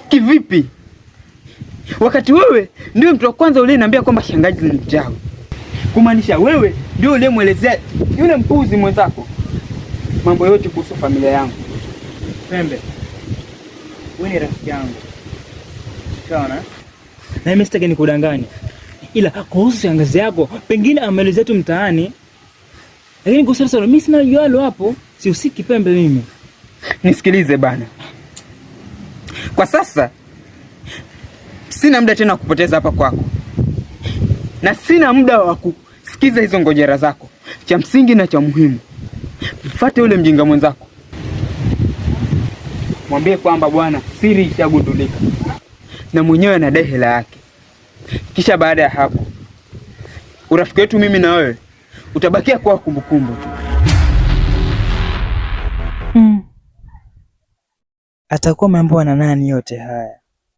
Kivipi? Wakati wewe ndio mtu wa kwanza uliyeniambia kwamba shangazi ni mchawi. Kumaanisha wewe ndio uliyemwelezea yule mpuzi mwenzako mambo yote kuhusu familia yangu. Pembe, wewe ni rafiki yangu. Sawa na mimi sitaki nikudanganya. Ila kuhusu shangazi yako, pengine ameelezea tu mtaani. Lakini kwa sasa mimi sina yualo hapo, sihusiki Pembe mimi. Nisikilize bana. Kwa sasa sina muda tena kupoteza hapa kwako. Na sina muda wa kusikiza hizo ngojera zako. Cha msingi na cha muhimu, mfuate yule mjinga mwenzako. Mwambie kwamba bwana, siri ishagundulika na mwenyewe anadai hela yake. Kisha baada ya hapo, urafiki wetu mimi na wewe utabakia kuwa kumbukumbu tu. Atakuwa mambo na nani yote haya?